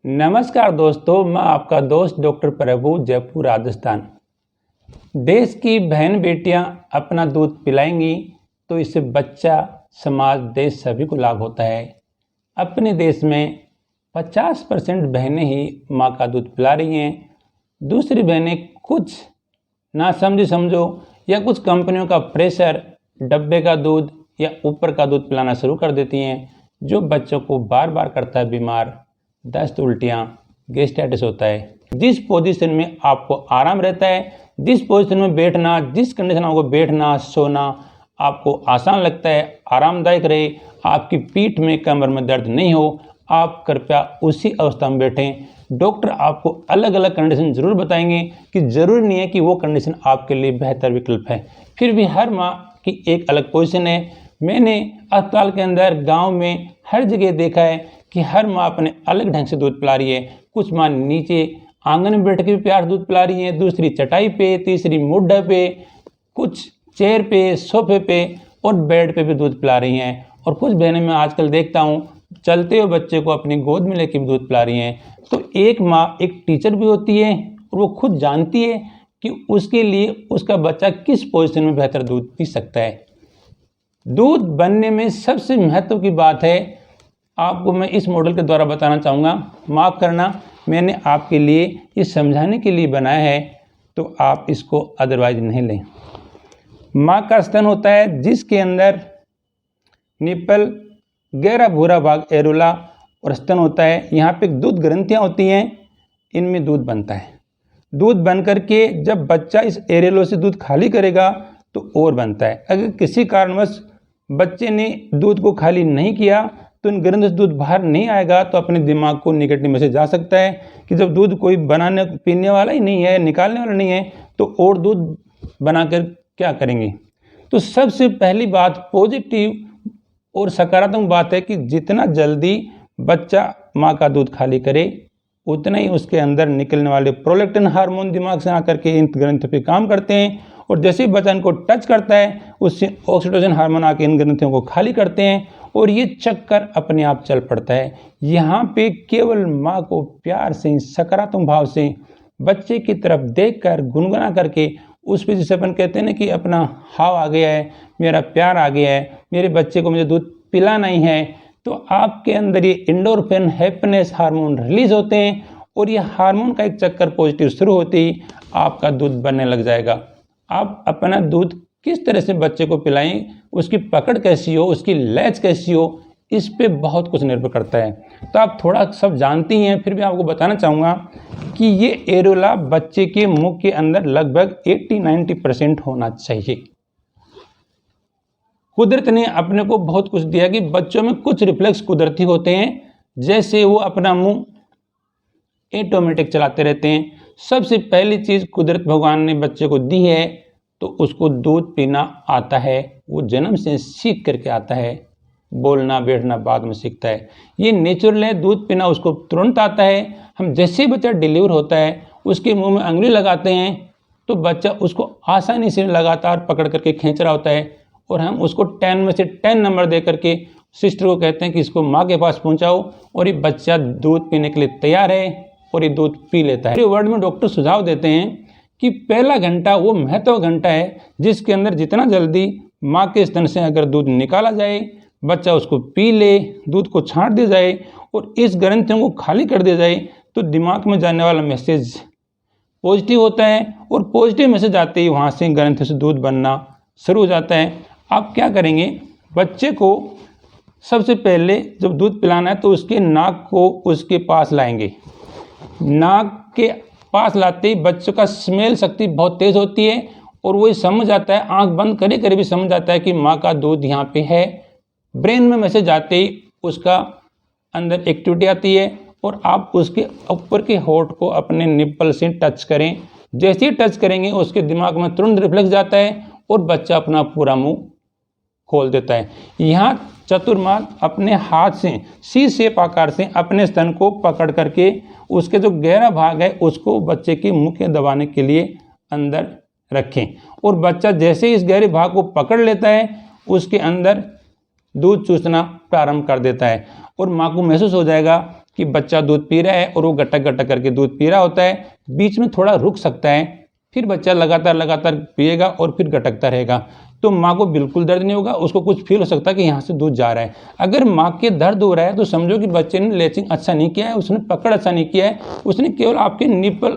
नमस्कार दोस्तों, मैं आपका दोस्त डॉक्टर प्रभु, जयपुर राजस्थान। देश की बहन बेटियां अपना दूध पिलाएंगी तो इससे बच्चा, समाज, देश सभी को लाभ होता है। अपने देश में 50% बहनें ही माँ का दूध पिला रही हैं। दूसरी बहनें कुछ नासमझी समझो या कुछ कंपनियों का प्रेशर डब्बे का दूध या ऊपर का दूध पिलाना शुरू कर देती हैं, जो बच्चों को बार बार करता है बीमार। दस्त, उल्टियाँ, गैस्ट्राइटिस होता है। जिस पोजीशन में आपको आराम रहता है, जिस पोजीशन में बैठना, जिस कंडीशन में आपको बैठना सोना आपको आसान लगता है, आरामदायक रहे, आपकी पीठ में कमर में दर्द नहीं हो, आप कृपया उसी अवस्था में बैठें। डॉक्टर आपको अलग अलग कंडीशन जरूर बताएंगे कि ज़रूरी नहीं है कि वो कंडीशन आपके लिए बेहतर विकल्प है। फिर भी हर माँ की एक अलग पोजीशन है। मैंने अस्पताल के अंदर, गाँव में, हर जगह देखा है कि हर माँ अपने अलग ढंग से दूध पिला रही है। कुछ माँ नीचे आंगन में बैठ के भी प्यार दूध पिला रही है, दूसरी चटाई पे, तीसरी मुड्ढे पे, कुछ चेयर पे, सोफे पे और बेड पे भी दूध पिला रही हैं। और कुछ बहनें मैं आजकल देखता हूँ चलते हुए बच्चे को अपनी गोद में लेके भी दूध पिला रही हैं। तो एक माँ एक टीचर भी होती है और वो खुद जानती है कि उसके लिए उसका बच्चा किस पोजीशन में बेहतर दूध पी सकता है। दूध बनने में सबसे महत्व की बात है, आपको मैं इस मॉडल के द्वारा बताना चाहूँगा। माफ़ करना, मैंने आपके लिए ये समझाने के लिए बनाया है, तो आप इसको अदरवाइज नहीं लें। माँ का स्तन होता है जिसके अंदर निप्पल, गहरा भूरा भाग एरोला और स्तन होता है। यहाँ पे दूध ग्रंथियाँ होती हैं, इनमें दूध बनता है। दूध बन करके जब बच्चा इस एरेलो से दूध खाली करेगा तो और बनता है। अगर किसी कारणवश बच्चे ने दूध को खाली नहीं किया तो इन ग्रंथ से दूध बाहर नहीं आएगा, तो अपने दिमाग को निगेटिव मैसेज जा सकता है कि जब दूध कोई बनाने पीने वाला ही नहीं है, निकालने वाला नहीं है, तो और दूध बनाकर क्या करेंगे। तो सबसे पहली बात पॉजिटिव और सकारात्मक बात है कि जितना जल्दी बच्चा माँ का दूध खाली करे उतना ही उसके अंदर निकलने वाले प्रोलैक्टिन हार्मोन दिमाग से आकर के इन ग्रंथियों पे काम करते हैं, और जैसे ही बच्चा इनको टच करता है उससे ऑक्सीटोसिन हार्मोन आके इन ग्रंथियों को खाली करते हैं और ये चक्कर अपने आप चल पड़ता है। यहाँ पे केवल माँ को प्यार से, सकारात्मक भाव से बच्चे की तरफ देखकर गुनगुना करके उस पे, जैसे अपन कहते हैं ना कि अपना हाव आ गया है, मेरा प्यार आ गया है, मेरे बच्चे को मुझे दूध पिलाना ही है, तो आपके अंदर ये एंडोर्फिन, हैप्पीनेस हार्मोन रिलीज होते हैं और ये हार्मोन का एक चक्कर पॉजिटिव शुरू होते ही आपका दूध बनने लग जाएगा। आप अपना दूध किस तरह से बच्चे को पिलाएं, उसकी पकड़ कैसी हो, उसकी लैच कैसी हो, इस पे बहुत कुछ निर्भर करता है। तो आप थोड़ा सब जानती हैं, फिर भी आपको बताना चाहूँगा कि ये एरोला बच्चे के मुंह के अंदर लगभग 80-90% होना चाहिए। कुदरत ने अपने को बहुत कुछ दिया कि बच्चों में कुछ रिफ्लेक्स कुदरती होते हैं, जैसे वो अपना मुंह ऑटोमेटिक चलाते रहते हैं। सबसे पहली चीज़ कुदरत भगवान ने बच्चे को दी है तो उसको दूध पीना आता है। वो जन्म से सीख करके आता है, बोलना बैठना बाद में सीखता है। ये नेचुरल है, दूध पीना उसको तुरंत आता है। हम जैसे बच्चा डिलीवर होता है उसके मुंह में उंगली लगाते हैं तो बच्चा उसको आसानी से लगातार पकड़ करके खींच रहा होता है, और हम उसको 10 में से 10 नंबर दे करके सिस्टर को कहते हैं कि इसको माँ के पास पहुँचाओ, और ये बच्चा दूध पीने के लिए तैयार है और ये दूध पी लेता है। वर्ड में डॉक्टर सुझाव देते हैं कि पहला घंटा वो महत्व घंटा है जिसके अंदर जितना जल्दी माँ के स्तन से अगर दूध निकाला जाए, बच्चा उसको पी ले, दूध को छांट दिया जाए और इस ग्रंथियों को खाली कर दिया जाए, तो दिमाग में जाने वाला मैसेज पॉजिटिव होता है और पॉजिटिव मैसेज आते ही वहाँ से ग्रंथियों से दूध बनना शुरू हो जाता है। आप क्या करेंगे, बच्चे को सबसे पहले जब दूध पिलाना है तो उसके नाक को उसके पास लाएंगे। नाक के पास लाते ही बच्चों का स्मेल शक्ति बहुत तेज होती है और वो समझ आता है, आंख बंद करे करे भी समझ आता है कि माँ का दूध यहाँ पे है। ब्रेन में मैसेज आते ही उसका अंदर एक्टिविटी आती है और आप उसके ऊपर के होंठ को अपने निप्पल से टच करें। जैसे ही टच करेंगे उसके दिमाग में तुरंत रिफ्लेक्स जाता है और बच्चा अपना पूरा मुंह खोल देता है। यहाँ चतुर्मास अपने हाथ से सी शेप आकार से अपने स्तन को पकड़ करके उसके जो गहरा भाग है उसको बच्चे के मुंह के दबाने के लिए अंदर रखें, और बच्चा जैसे ही इस गहरे भाग को पकड़ लेता है उसके अंदर दूध चूसना प्रारंभ कर देता है और माँ को महसूस हो जाएगा कि बच्चा दूध पी रहा है और वो गटक गटक करके दूध पी रहा होता है, बीच में थोड़ा रुक सकता है, फिर बच्चा लगातार पिएगा और फिर गटकता रहेगा, तो माँ को बिल्कुल दर्द नहीं होगा, उसको कुछ फील हो सकता है कि यहाँ से दूध जा रहा है। अगर माँ के दर्द हो रहा है तो समझो कि बच्चे ने लेचिंग अच्छा नहीं किया है, उसने पकड़ अच्छा नहीं किया है, उसने केवल आपके निप्पल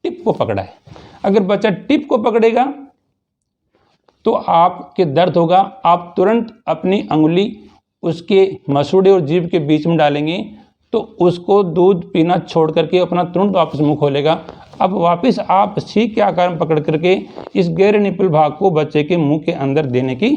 टिप को पकड़ा है। अगर बच्चा टिप को पकड़ेगा तो आपके दर्द होगा, आप तुरंत अपनी अंगुली उसके मसूड़े और जीभ के बीच में डालेंगे तो उसको दूध पीना छोड़ करके अपना तुरंत वापस मुंह खोलेगा। अब वापस आप छींक के आकार में पकड़ करके इस गहरे निप्पल भाग को बच्चे के मुंह के अंदर देने की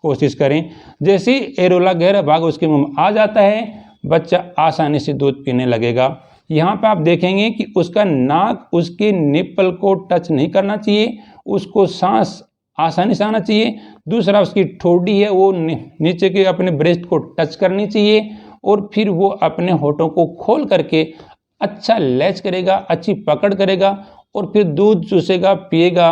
कोशिश करें। जैसे एरोला गहरा भाग उसके मुंह में आ जाता है, बच्चा आसानी से दूध पीने लगेगा। यहाँ पे आप देखेंगे कि उसका नाक उसके निप्पल को टच नहीं करना चाहिए, उसको सांस आसानी से आना चाहिए। दूसरा, उसकी ठोड़ी है वो नीचे के अपने ब्रेस्ट को टच करनी चाहिए और फिर वो अपने होठों को खोल करके अच्छा लैच करेगा, अच्छी पकड़ करेगा और फिर दूध चूसेगा, पिएगा,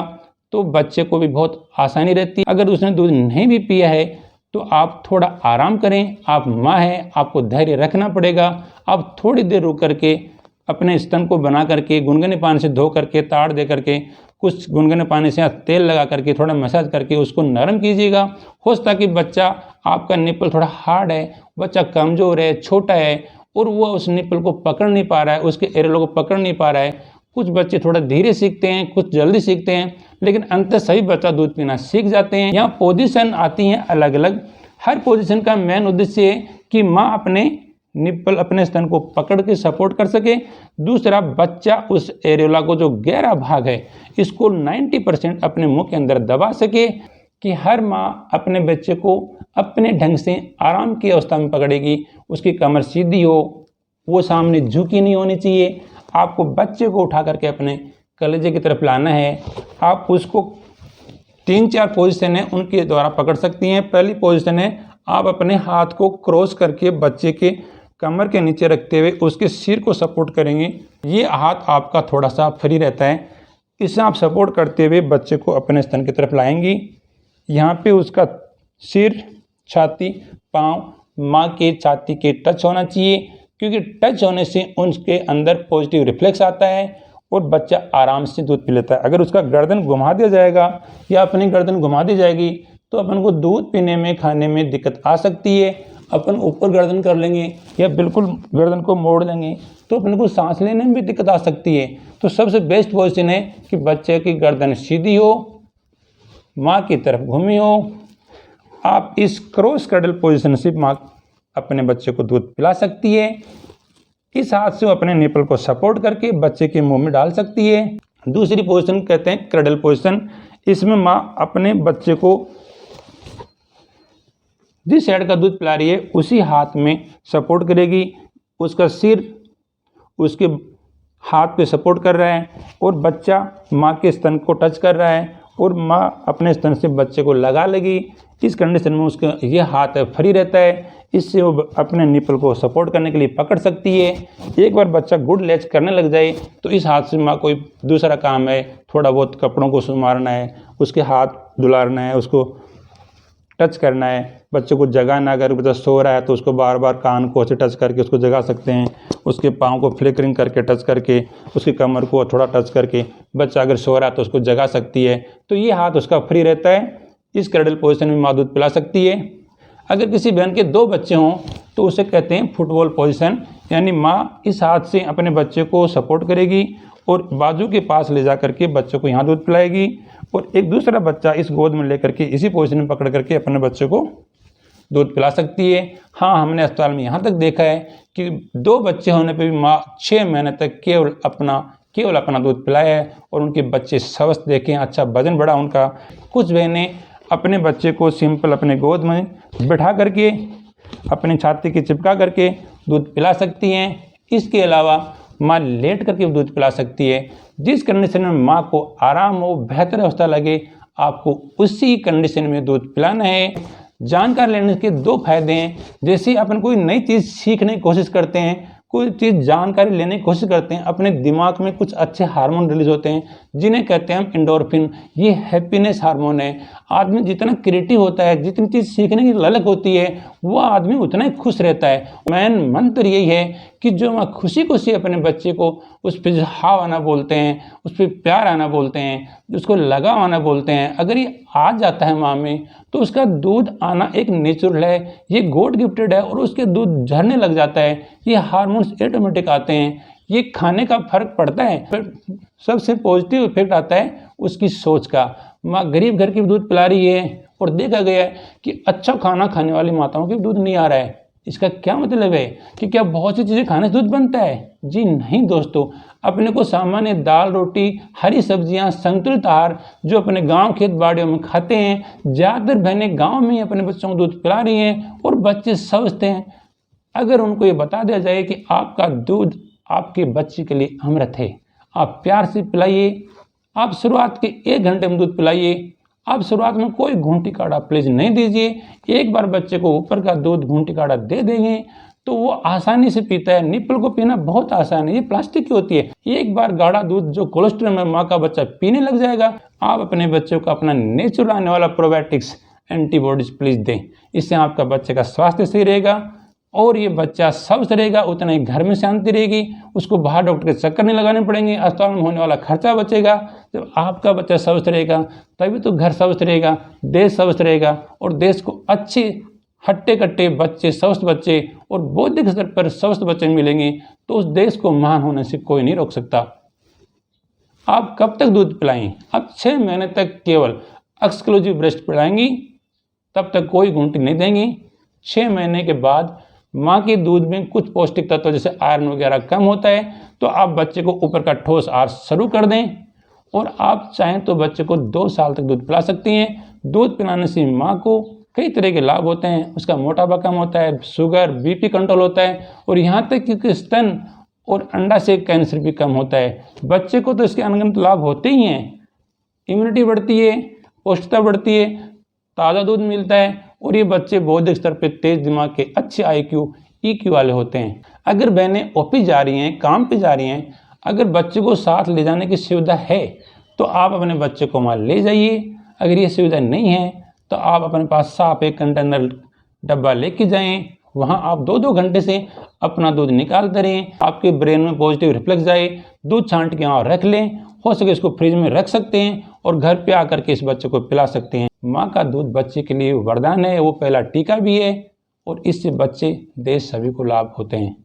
तो बच्चे को भी बहुत आसानी रहती है। अगर उसने दूध नहीं भी पिया है तो आप थोड़ा आराम करें, आप माँ हैं, आपको धैर्य रखना पड़ेगा। आप थोड़ी देर रुक करके अपने स्तन को बना करके गुनगुने पानी से धो करके ताड़ दे करके कुछ गुनगुने पानी से तेल लगा करके थोड़ा मसाज करके उसको नरम कीजिएगा। हो सकता है कि बच्चा आपका निप्पल थोड़ा हार्ड है, बच्चा कमज़ोर है, छोटा है और वो उस निप्पल को पकड़ नहीं पा रहा है, उसके एरोला को पकड़ नहीं पा रहा है। कुछ बच्चे थोड़ा धीरे सीखते हैं, कुछ जल्दी सीखते हैं, लेकिन अंततः सभी बच्चा दूध पीना सीख जाते हैं। यहाँ पोजीशन आती हैं अलग अलग। हर पोजीशन का मेन उद्देश्य है कि माँ अपने निप्पल अपने स्तन को पकड़ के सपोर्ट कर सके। दूसरा, बच्चा उस एरोला को जो गहरा भाग है इसको 90% अपने मुंह के अंदर दबा सके कि हर माँ अपने बच्चे को अपने ढंग से आराम की अवस्था में पकड़ेगी। उसकी कमर सीधी हो, वो सामने झुकी नहीं होनी चाहिए। आपको बच्चे को उठा करके अपने कलेजे की तरफ लाना है। आप उसको 3-4 पोजीशन है उनके द्वारा पकड़ सकती हैं। पहली पोजीशन है, आप अपने हाथ को क्रॉस करके बच्चे के कमर के नीचे रखते हुए उसके सिर को सपोर्ट करेंगे। ये हाथ आपका थोड़ा सा फ्री रहता है, इससे आप सपोर्ट करते हुए बच्चे को अपने स्तन की तरफ लाएंगी। यहाँ पे उसका सिर, छाती, पाँव माँ के छाती के टच होना चाहिए, क्योंकि टच होने से उनके अंदर पॉजिटिव रिफ्लेक्स आता है और बच्चा आराम से दूध पी लेता है। अगर उसका गर्दन घुमा दिया जाएगा या अपनी गर्दन घुमा दी जाएगी तो अपन को दूध पीने में, खाने में दिक्कत आ सकती है। अपन ऊपर गर्दन कर लेंगे या बिल्कुल गर्दन को मोड़ लेंगे तो अपन को सांस लेने में भी दिक्कत आ सकती है। तो सबसे बेस्ट पोजीशन है कि बच्चे की गर्दन सीधी हो, माँ की तरफ घूमी हो। आप इस क्रॉस क्रडल पोजीशन से माँ अपने बच्चे को दूध पिला सकती है। इस हाथ से वो अपने निपल को सपोर्ट करके बच्चे के मुंह में डाल सकती है। दूसरी पोजीशन कहते हैं क्रडल पोजीशन। इसमें माँ अपने बच्चे को जिस साइड का दूध पिला रही है उसी हाथ में सपोर्ट करेगी। उसका सिर उसके हाथ पे सपोर्ट कर रहा है और बच्चा माँ के स्तन को टच कर रहा है और माँ अपने स्तन से बच्चे को लगा लेगी। इस कंडीशन में उसका ये हाथ फ्री रहता है, इससे वो अपने निपल को सपोर्ट करने के लिए पकड़ सकती है। एक बार बच्चा गुड लैच करने लग जाए तो इस हाथ से माँ कोई दूसरा काम है, थोड़ा बहुत कपड़ों को सुमारना है, उसके हाथ दुलारना है, उसको टच करना है, बच्चे को जगाना। अगर बच्चा सो रहा है तो उसको बार बार कान को अच्छे टच करके उसको जगा सकते हैं। उसके पाँव को फ्लिकरिंग करके टच करके, उसकी कमर को थोड़ा टच करके बच्चा अगर सो रहा है तो उसको जगा सकती है। तो ये हाथ उसका फ्री रहता है। इस क्रडल पोजीशन में माँ दूध पिला सकती है। अगर किसी बहन के 2 बच्चे हों तो उसे कहते हैं फुटबॉल पोजीशन, यानी माँ इस हाथ से अपने बच्चे को सपोर्ट करेगी और बाजू के पास ले जा करके बच्चे को यहाँ दूध पिलाएगी और एक दूसरा बच्चा इस गोद में लेकर के इसी पोजीशन में पकड़ करके अपने बच्चे को दूध पिला सकती है। हाँ, हमने अस्पताल में यहाँ तक देखा है कि 2 बच्चे होने पे भी माँ 6 महीने तक केवल अपना दूध पिलाया है और उनके बच्चे स्वस्थ देखे, अच्छा वजन बढ़ा उनका। कुछ बहनें अपने बच्चे को सिंपल अपने गोद में बैठा करके अपनी छाती की चिपका करके दूध पिला सकती हैं। इसके अलावा माँ लेट करके दूध पिला सकती है। जिस कंडीशन में माँ को आराम हो, बेहतर अवस्था लगे, आपको उसी कंडीशन में दूध पिलाना है। जानकारी लेने के 2 फायदे हैं। जैसे अपन कोई नई चीज़ सीखने की कोशिश करते हैं, कोई चीज़ जानकारी लेने की कोशिश करते हैं, अपने दिमाग में कुछ अच्छे हार्मोन रिलीज होते हैं जिन्हें कहते हैं हम एंडोर्फिन। ये हैप्पीनेस हार्मोन है। आदमी जितना क्रिएटिव होता है, जितनी चीज़ सीखने की ललक होती है, वह आदमी उतना ही खुश रहता है। मेन मंत्र यही है कि जो माँ खुशी खुशी अपने बच्चे को उस पर हाव आना बोलते हैं, उस पर प्यार आना बोलते हैं, उसको लगाव आना बोलते हैं, अगर ये आ जाता है माँ में तो उसका दूध आना एक नेचुरल है, ये गॉड गिफ्टेड है और उसके दूध झरने लग जाता है। ये हार्मोन्स ऑटोमेटिक आते हैं, ये खाने का फर्क पड़ता है। फिर सबसे पॉजिटिव इफेक्ट आता है उसकी सोच का। माँ गरीब घर की दूध पिला रही है और देखा गया है कि अच्छा खाना खाने वाली माताओं के दूध नहीं आ रहा है। इसका क्या मतलब है कि क्या बहुत सी चीज़ें खाने से दूध बनता है? जी नहीं दोस्तों, अपने को सामान्य दाल रोटी, हरी सब्जियां, संतुलित आहार जो अपने गांव खेत बाड़ियों में खाते हैं, ज़्यादातर बहनें गांव में ही अपने बच्चों को दूध पिला रही हैं और बच्चे स्वस्थ हैं। अगर उनको ये बता दिया जाए कि आपका दूध आपके बच्चे के लिए अमृत है, आप प्यार से पिलाइए, आप शुरुआत के 1 घंटे में दूध पिलाइए, आप शुरुआत में कोई घूंटी काढ़ा प्लीज नहीं दीजिए। एक बार बच्चे को ऊपर का दूध घूंटी काढ़ा दे देंगे तो वो आसानी से पीता है। निप्पल को पीना बहुत आसान है, ये प्लास्टिक की होती है। एक बार गाढ़ा दूध जो कोलेस्ट्रॉल में माँ का बच्चा पीने लग जाएगा, आप अपने बच्चों को अपना नेचुरल आने वाला प्रोबायोटिक्स एंटीबॉडीज प्लीज दें। इससे आपका बच्चे का स्वास्थ्य सही रहेगा और ये बच्चा स्वस्थ रहेगा, उतना ही घर में शांति रहेगी, उसको बाहर डॉक्टर के चक्कर नहीं लगाने पड़ेंगे, अस्पताल में होने वाला खर्चा बचेगा। जब आपका बच्चा स्वस्थ रहेगा तभी तो घर स्वस्थ रहेगा, देश स्वस्थ रहेगा और देश को अच्छे हट्टे कट्टे बच्चे, स्वस्थ बच्चे और बौद्धिक स्तर पर स्वस्थ बच्चे मिलेंगे तो उस देश को महान होने से कोई नहीं रोक सकता। आप कब तक दूध पिलाएं? आप 6 महीने तक केवल एक्सक्लूसिव ब्रेस्ट पिलाएंगी, तब तक कोई घूंटी नहीं देंगी। 6 महीने के बाद माँ के दूध में कुछ पौष्टिक तत्व जैसे आयरन वगैरह कम होता है तो आप बच्चे को ऊपर का ठोस आहार शुरू कर दें और आप चाहें तो बच्चे को 2 साल तक दूध पिला सकती हैं। दूध पिलाने से माँ को कई तरह के लाभ होते हैं, उसका मोटापा कम होता है, शुगर बीपी कंट्रोल होता है और यहाँ तक कि स्तन और अंडा से कैंसर भी कम होता है। बच्चे को तो इसके अनगिनत लाभ होते ही हैं, इम्यूनिटी बढ़ती है, पौष्टिकता बढ़ती है, ताज़ा दूध मिलता है और ये बच्चे बौद्धिक स्तर पे तेज दिमाग के, अच्छे IQ EQ वाले होते हैं। अगर बहनें ऑफिस जा रही हैं, काम पे जा रही हैं, अगर बच्चे को साथ ले जाने की सुविधा है तो आप अपने बच्चे को वहाँ ले जाइए। अगर ये सुविधा नहीं है तो आप अपने पास साफ एक कंटेनर डब्बा लेके जाएं, वहाँ आप 2-2 घंटे से अपना दूध निकालते रहें, आपके ब्रेन में पॉजिटिव रिफ्लेक्स जाए, दूध छांट के वहाँ रख लें, हो सके इसको फ्रिज में रख सकते हैं और घर पे आकर के इस बच्चे को पिला सकते हैं। माँ का दूध बच्चे के लिए वरदान है, वो पहला टीका भी है और इससे बच्चे, देश सभी को लाभ होते हैं।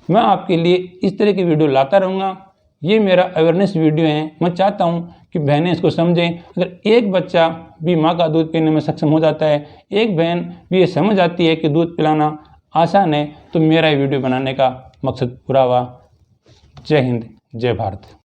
मैं आपके लिए इस तरह की वीडियो लाता रहूँगा। ये मेरा अवेयरनेस वीडियो है, मैं चाहता हूँ कि बहनें इसको समझें। अगर एक बच्चा भी माँ का दूध पीने में सक्षम हो जाता है, एक बहन भी ये समझ आती है कि दूध पिलाना आसान है, तो मेरा ये वीडियो बनाने का मकसद पूरा हुआ। जय हिंद, जय भारत।